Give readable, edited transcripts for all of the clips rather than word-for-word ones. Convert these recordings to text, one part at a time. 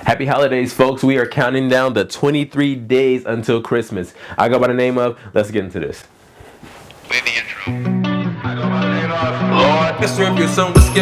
Happy holidays, folks. We are counting down the 23 days until Christmas. I go by the name of, let's get into this. Play the intro. I go by the name of Lord. Let's serve you some whiskey.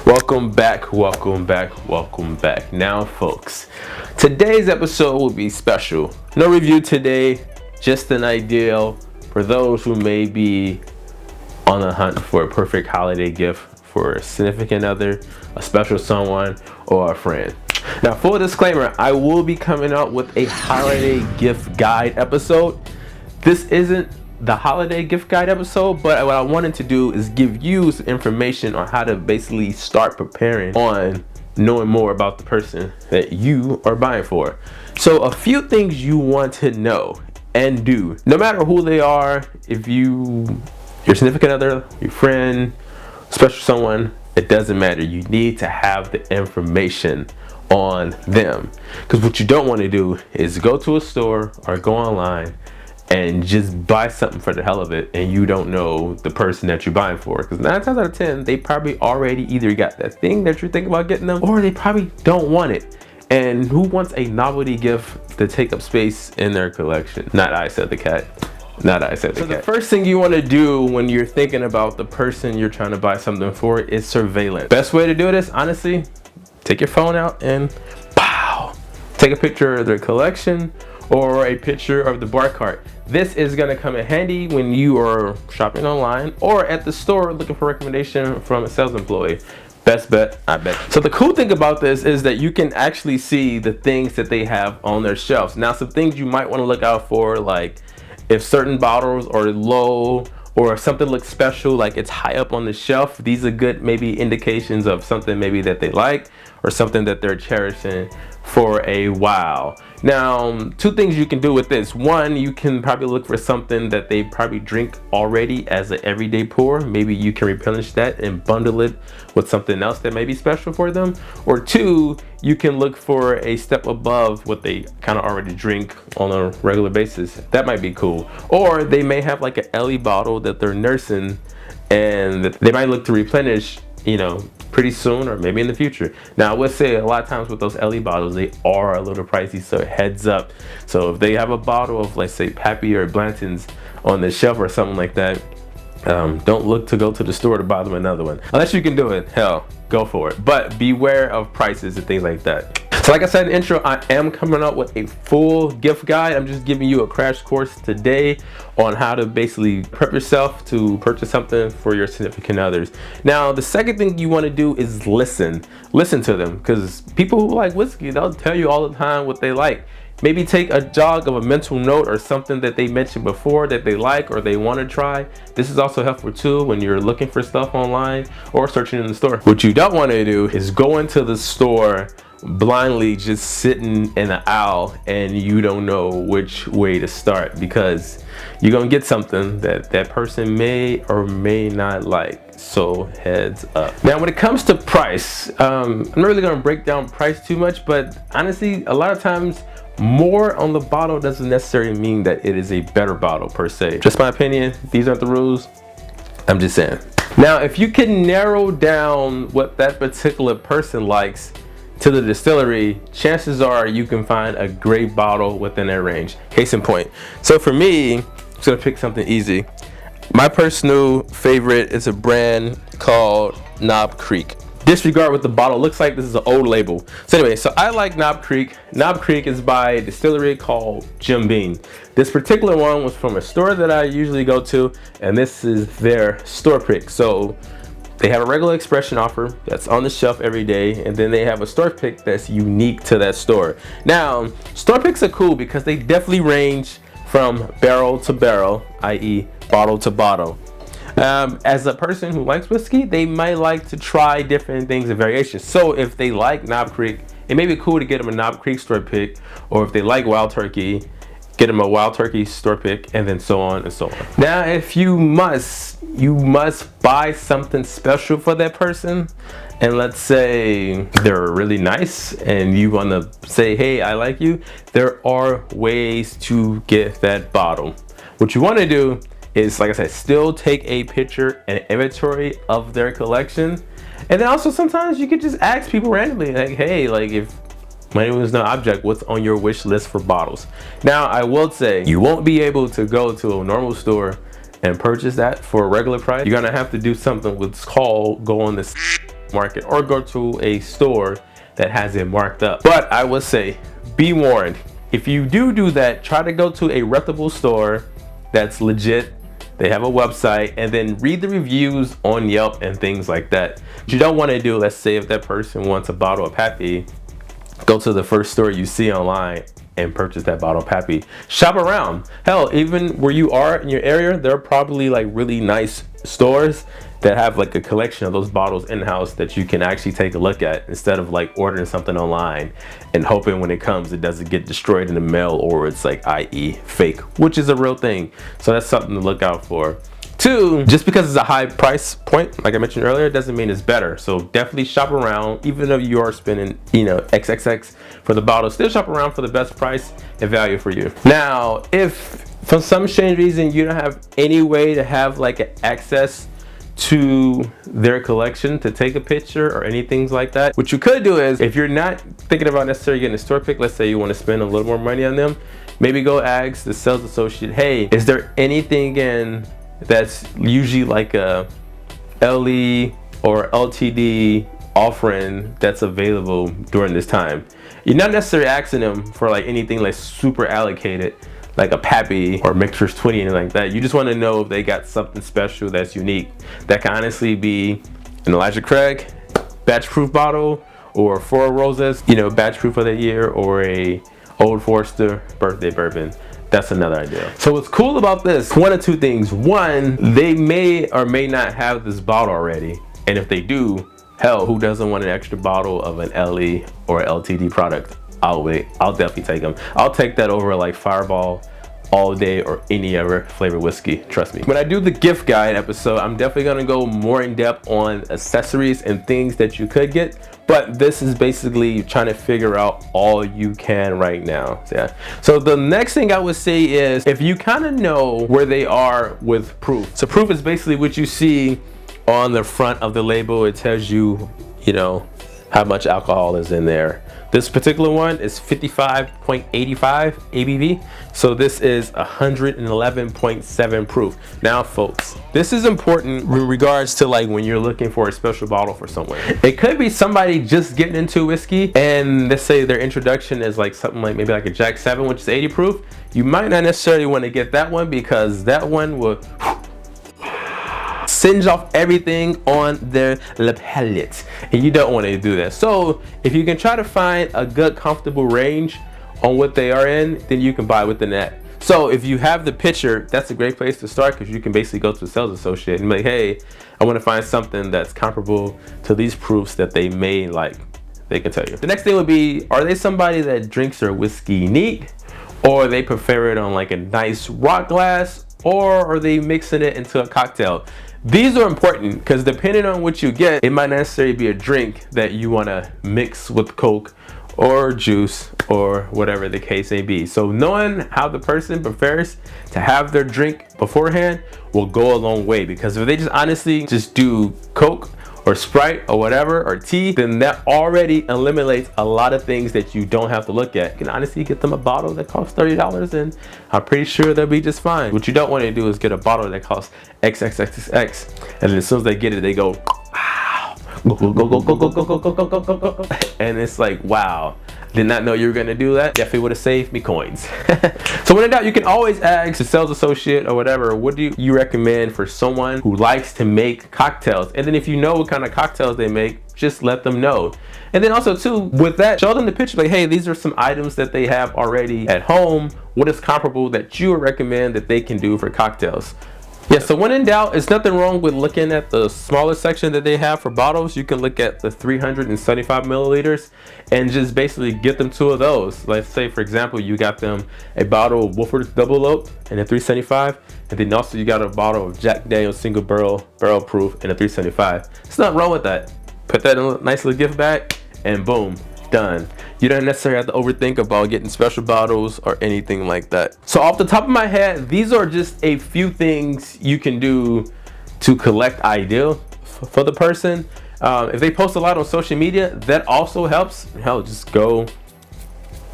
Welcome back. Now, folks, today's episode will be special. No review today, just an ideal for those who may be on the hunt for a perfect holiday gift for a significant other, a special someone, or a friend. Now, full disclaimer, I will be coming out with a holiday gift guide episode. This isn't the holiday gift guide episode, but what I wanted to do is give you some information on how to basically start preparing on knowing more about the person that you are buying for. So a few things you want to know and do, no matter who they are, if your significant other, your friend, special someone, it doesn't matter. You need to have the information on them, because what you don't want to do is go to a store or go online and just buy something for the hell of it, and you don't know the person that you're buying for. Because 9 times out of 10, they probably already either got that thing that you're thinking about getting them, or they probably don't want it. And who wants a novelty gift to take up space in their collection? Not I, said the cat. Not I, said the cat. So the first thing you want to do when you're thinking about the person you're trying to buy something for is surveillance. Best way to do this, honestly, take your phone out and pow, take a picture of their collection or a picture of the bar cart. This is gonna come in handy when you are shopping online or at the store looking for a recommendation from a sales employee. Best bet, I bet. So the cool thing about this is that you can actually see the things that they have on their shelves. Now, some things you might wanna look out for, like if certain bottles are low or if something looks special, like it's high up on the shelf, these are good maybe indications of something maybe that they like or something that they're cherishing for a while. Now, two things you can do with this. One, you can probably look for something that they probably drink already as an everyday pour. Maybe you can replenish that and bundle it with something else that may be special for them. Or two, you can look for a step above what they kind of already drink on a regular basis. That might be cool. Or they may have like an Ellie bottle that they're nursing and they might look to replenish, pretty soon or maybe in the future. Now, I would say a lot of times with those LE bottles, they are a little pricey, so heads up. So if they have a bottle of, let's say, Pappy or Blanton's on the shelf or something like that, don't look to go to the store to buy them another one. Unless you can do it, hell, go for it. But beware of prices and things like that. So like I said in the intro, I am coming out with a full gift guide. I'm just giving you a crash course today on how to basically prep yourself to purchase something for your significant others. Now, the second thing you want to do is listen to them, because people who like whiskey, they'll tell you all the time what they like. Maybe take a jog of a mental note or something that they mentioned before that they like or they want to try. This is also helpful too when you're looking for stuff online or searching in the store. What you don't want to do is go into the store blindly, just sitting in the aisle, and you don't know which way to start, because you're gonna get something that that person may or may not like. So heads up. Now, when it comes to price, I'm not really gonna break down price too much, but honestly, a lot of times more on the bottle doesn't necessarily mean that it is a better bottle per se. Just my opinion. These aren't the rules. I'm just saying. Now, if you can narrow down what that particular person likes to the distillery, chances are you can find a great bottle within their range. Case in point. So for me, I'm just gonna pick something easy. My personal favorite is a brand called Knob Creek. Disregard what the bottle looks like. This is an old label. So anyway, so I like Knob Creek. Knob Creek is by a distillery called Jim Beam. This particular one was from a store that I usually go to, and this is their store pick. So they have a regular expression offer that's on the shelf every day, and then they have a store pick that's unique to that store. Now, store picks are cool because they definitely range from barrel to barrel, i.e. bottle to bottle. As a person who likes whiskey, they might like to try different things and variations. So if they like Knob Creek, it may be cool to get them a Knob Creek store pick, or if they like Wild Turkey, get them a wild turkey store pick, and then so on and so on. Now, if you must buy something special for that person, and let's say they're really nice and you want to say, hey, I like you, there are ways to get that bottle. What you want to do is, like I said, still take a picture and inventory of their collection. And then also sometimes you could just ask people randomly, like, hey, like, if money was no object, what's on your wish list for bottles? Now, I will say you won't be able to go to a normal store and purchase that for a regular price. You're gonna have to do something what's called go on this market or go to a store that has it marked up. But I would say, be warned, if you do that, try to go to a reputable store that's legit. They have a website, and then read the reviews on Yelp and things like that. What you don't want to do, let's say if that person wants a bottle of Pappy, go to the first store you see online and purchase that bottle of Pappy. Shop around. Hell, even where you are in your area, there are probably like really nice stores that have like a collection of those bottles in-house that you can actually take a look at, instead of like ordering something online and hoping when it comes it doesn't get destroyed in the mail, or it's like i.e. fake, which is a real thing. So that's something to look out for. Two, just because it's a high price point, like I mentioned earlier, doesn't mean it's better. So definitely shop around, even though you are spending, you know, XXX for the bottle, still shop around for the best price and value for you. Now, if for some strange reason you don't have any way to have like access to their collection to take a picture or anything like that, what you could do is, if you're not thinking about necessarily getting a store pick, let's say you want to spend a little more money on them, maybe go ask the sales associate, hey, is there anything in that's usually like a LE or LTD offering that's available during this time? You're not necessarily asking them for like anything like super allocated, like a Pappy or Mixers 20, anything like that. You just want to know if they got something special that's unique. That can honestly be an Elijah Craig batch proof bottle, or Four Roses, you know, batch proof of the year, or a Old Forester birthday bourbon. That's another idea. So what's cool about this, one of two things. One, they may or may not have this bottle already. And if they do, hell, who doesn't want an extra bottle of an LE or LTD product? I'll definitely take them. I'll take that over like Fireball all day or any other flavor whiskey, trust me. When I do the gift guide episode, I'm definitely gonna go more in depth on accessories and things that you could get, but this is basically trying to figure out all you can right now. Yeah. So the next thing I would say is, if you kind of know where they are with proof. So proof is basically what you see on the front of the label. It tells you, you know, how much alcohol is in there. This particular one is 55.85 ABV. So this is 111.7 proof. Now folks, this is important in regards to like when you're looking for a special bottle for someone. It could be somebody just getting into whiskey, and let's say their introduction is like something like maybe like a Jack 7, which is 80 proof. You might not necessarily want to get that one, because that one will singe off everything on their palate, and you don't want to do that. So if you can try to find a good comfortable range on what they are in, then you can buy within that. So if you have the picture, that's a great place to start, because you can basically go to a sales associate and be like, hey, I want to find something that's comparable to these proofs that they may like. They can tell you. The next thing would be, are they somebody that drinks their whiskey neat, or they prefer it on like a nice rock glass, or are they mixing it into a cocktail? These are important, because depending on what you get, it might necessarily be a drink that you want to mix with Coke or juice or whatever the case may be. So knowing how the person prefers to have their drink beforehand will go a long way, because if they just honestly just do Coke or Sprite or whatever, or tea, then that already eliminates a lot of things that you don't have to look at. You can honestly get them a bottle that costs $30, and I'm pretty sure they'll be just fine. What you don't want to do is get a bottle that costs XXXX, and then as soon as they get it, they go, wow, go, go, go, go, go, go, go, go, go, go, go, go, and it's like, wow, did not know you were gonna do that. Definitely would have saved me coins. So when in doubt, you can always ask the sales associate or whatever, what do you recommend for someone who likes to make cocktails? And then if you know what kind of cocktails they make, just let them know. And then also too, with that, show them the picture, like, hey, these are some items that they have already at home. What is comparable that you would recommend that they can do for cocktails? Yeah, so when in doubt, it's nothing wrong with looking at the smaller section that they have for bottles. You can look at the 375 milliliters and just basically get them two of those. Let's say, for example, you got them a bottle of Woodford's Double Oak in a 375, and then also you got a bottle of Jack Daniel's Single Barrel Proof in a 375. There's nothing wrong with that. Put that in a nice little gift bag, and boom, done. You don't necessarily have to overthink about getting special bottles or anything like that. So off the top of my head, these are just a few things you can do to collect ideal for the person. If they post a lot on social media, that also helps. Hell, just go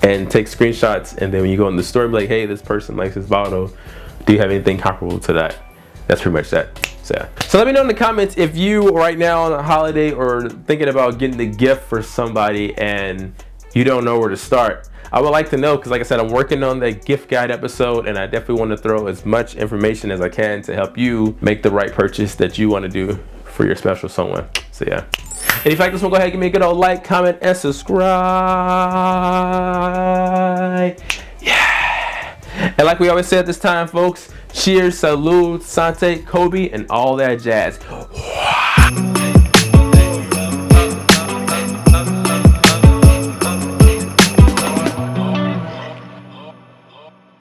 and take screenshots, and then when you go in the store, be like, hey, this person likes this bottle. Do you have anything comparable to that? That's pretty much that. So let me know in the comments if you right now on a holiday or thinking about getting the gift for somebody and you don't know where to start. I would like to know, because like I said, I'm working on that gift guide episode, and I definitely want to throw as much information as I can to help you make the right purchase that you want to do for your special someone. So yeah. And if you like this one, go ahead and give me a good old like, comment, and subscribe. Yeah. And like we always say at this time, folks, cheers, salud, sante, Kobe, and all that jazz.